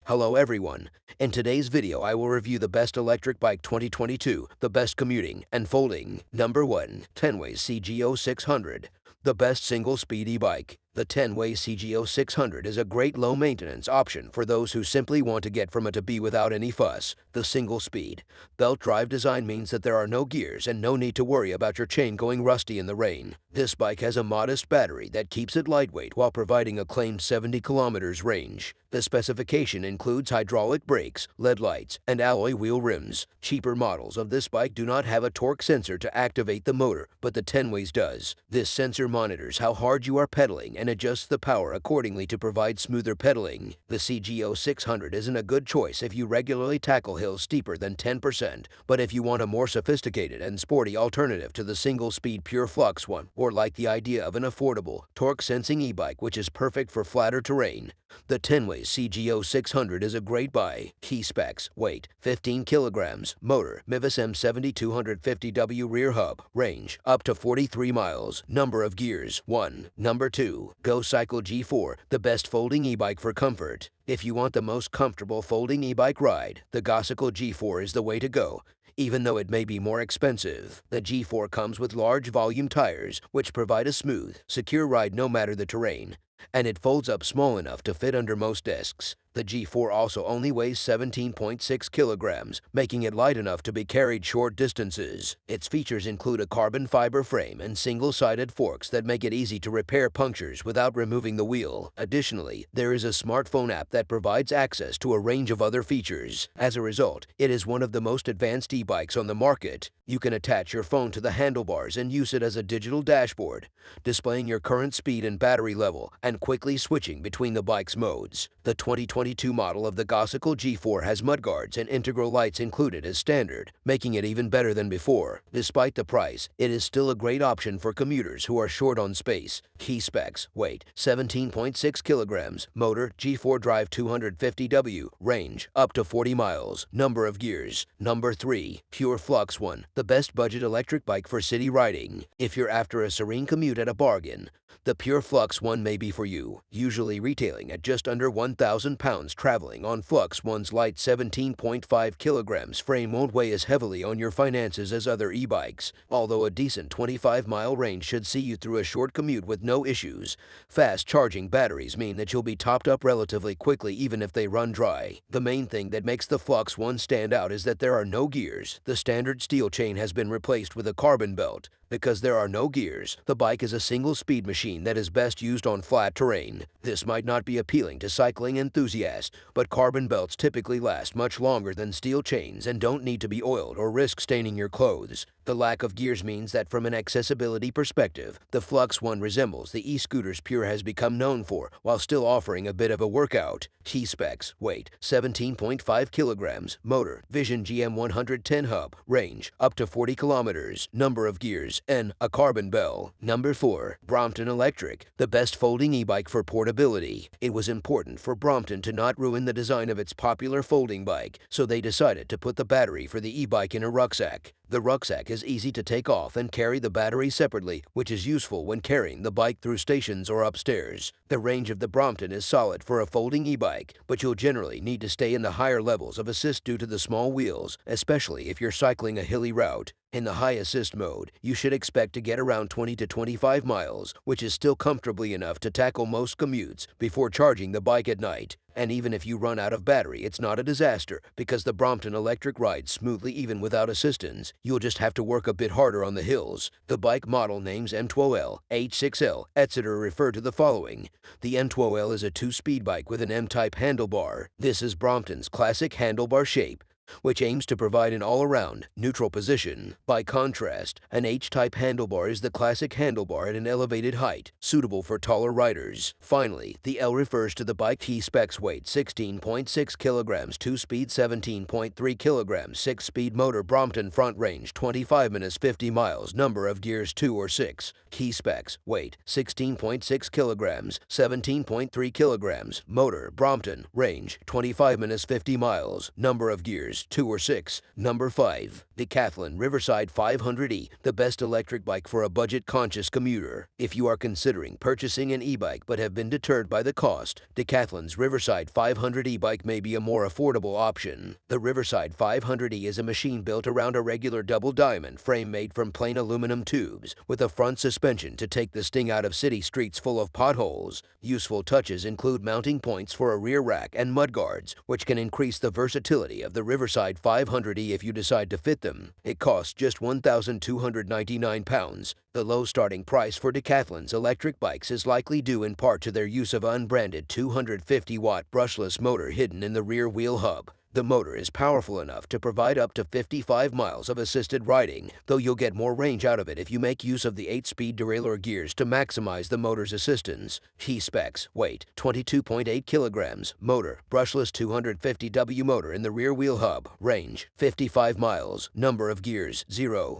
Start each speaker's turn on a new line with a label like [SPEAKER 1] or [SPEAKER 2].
[SPEAKER 1] Hello everyone. In today's video I will review the best electric bike 2022, the best commuting and folding. Number 1. Tenways CGO600. The best single-speed e-bike. The Tenways CGO600 is a great low-maintenance option for those who simply want to get from A to B without any fuss. The single-speed, belt drive design means that there are no gears and no need to worry about your chain going rusty in the rain. This bike has a modest battery that keeps it lightweight while providing a claimed 70 kilometers range. The specification includes hydraulic brakes, LED lights, and alloy wheel rims. Cheaper models of this bike do not have a torque sensor to activate the motor, but the Tenways does. This sensor monitors how hard you are pedaling and adjusts the power accordingly to provide smoother pedaling. The CGO600 isn't a good choice if you regularly tackle hills steeper than 10%, but if you want a more sophisticated and sporty alternative to the single-speed Pure Flux One, or like the idea of an affordable, torque-sensing e-bike which is perfect for flatter terrain, the Tenways CGO600 is a great buy. Key specs: weight 15 kilograms, motor Mivus M7250W rear hub, range up to 43 miles, number of gears 1. Number 2. GoCycle G4, the best folding e-bike for comfort. If you want the most comfortable folding e-bike ride, the GoCycle G4 is the way to go. Even though it may be more expensive, the G4 comes with large volume tires, which provide a smooth, secure ride no matter the terrain, and it folds up small enough to fit under most desks. The G4 also only weighs 17.6 kilograms, making it light enough to be carried short distances. Its features include a carbon fiber frame and single-sided forks that make it easy to repair punctures without removing the wheel. Additionally, there is a smartphone app that provides access to a range of other features. As a result, it is one of the most advanced e-bikes on the market. You can attach your phone to the handlebars and use it as a digital dashboard, displaying your current speed and battery level and quickly switching between the bike's modes. The 2022 model of the GoCycle G4 has mudguards and integral lights included as standard, making it even better than before. Despite the price, it is still a great option for commuters who are short on space. Key specs: weight 17.6 kilograms, motor G4 drive 250W, range up to 40 miles, number of gears. Number 3. Pure Flux One, the best budget electric bike for city riding. If you're after a serene commute at a bargain, the Pure Flux One may be for you. Usually retailing at just under £1,000, traveling on Flux One's light 17.5 kilograms frame won't weigh as heavily on your finances as other e-bikes. Although a decent 25-mile range should see you through a short commute with no issues, fast charging batteries mean that you'll be topped up relatively quickly even if they run dry. The main thing that makes the Flux One stand out is that there are no gears. The standard steel chain has been replaced with a carbon belt. Because there are no gears, the bike is a single-speed machine that is best used on flat terrain. This might not be appealing to cycling enthusiasts, but carbon belts typically last much longer than steel chains and don't need to be oiled or risk staining your clothes. The lack of gears means that from an accessibility perspective, the Flux One resembles the e-scooters Pure has become known for, while still offering a bit of a workout. Key specs: weight 17.5 kilograms, motor Vision GM110 hub, range up to 40 kilometers, number of gears N, a carbon bell. Number 4. Brompton Electric, the best folding e-bike for portability. It was important for Brompton to not ruin the design of its popular folding bike, so they decided to put the battery for the e-bike in a rucksack. The rucksack is easy to take off and carry the battery separately, which is useful when carrying the bike through stations or upstairs. The range of the Brompton is solid for a folding e-bike, but you'll generally need to stay in the higher levels of assist due to the small wheels, especially if you're cycling a hilly route. In the high assist mode, you should expect to get around 20 to 25 miles, which is still comfortably enough to tackle most commutes before charging the bike at night. And even if you run out of battery, it's not a disaster, because the Brompton Electric rides smoothly even without assistance. You'll just have to work a bit harder on the hills. The bike model names M12L, H6L, etc. refer to the following. The M12L is a 2-speed bike with an M-type handlebar. This is Brompton's classic handlebar shape, which aims to provide an all-around, neutral position. By contrast, an H-type handlebar is the classic handlebar at an elevated height, suitable for taller riders. Finally, the L refers to the bike. Key specs: weight 16.6 kilograms, 2-speed 17.3 kilograms, 6-speed motor Brompton front range 25 minutes 50 miles, number of gears 2 or 6. Key specs: weight 16.6 kilograms, 17.3 kilograms, motor Brompton, range 25 minutes 50 miles, number of gears gears, 2 or 6. Number 5. Decathlon Riverside 500e, the best electric bike for a budget-conscious commuter. If you are considering purchasing an e-bike but have been deterred by the cost, Decathlon's Riverside 500e bike may be a more affordable option. The Riverside 500e is a machine built around a regular double diamond frame made from plain aluminum tubes, with a front suspension to take the sting out of city streets full of potholes. Useful touches include mounting points for a rear rack and mudguards, which can increase the versatility of the Riverside 500e if you decide to fit them. It costs just £1,299. The low starting price for Decathlon's electric bikes is likely due in part to their use of unbranded 250-watt brushless motor hidden in the rear wheel hub. The motor is powerful enough to provide up to 55 miles of assisted riding, though you'll get more range out of it if you make use of the 8-speed derailleur gears to maximize the motor's assistance. Key specs: weight, 22.8 kilograms, motor, brushless 250W motor in the rear wheel hub, range, 55 miles, number of gears, 0.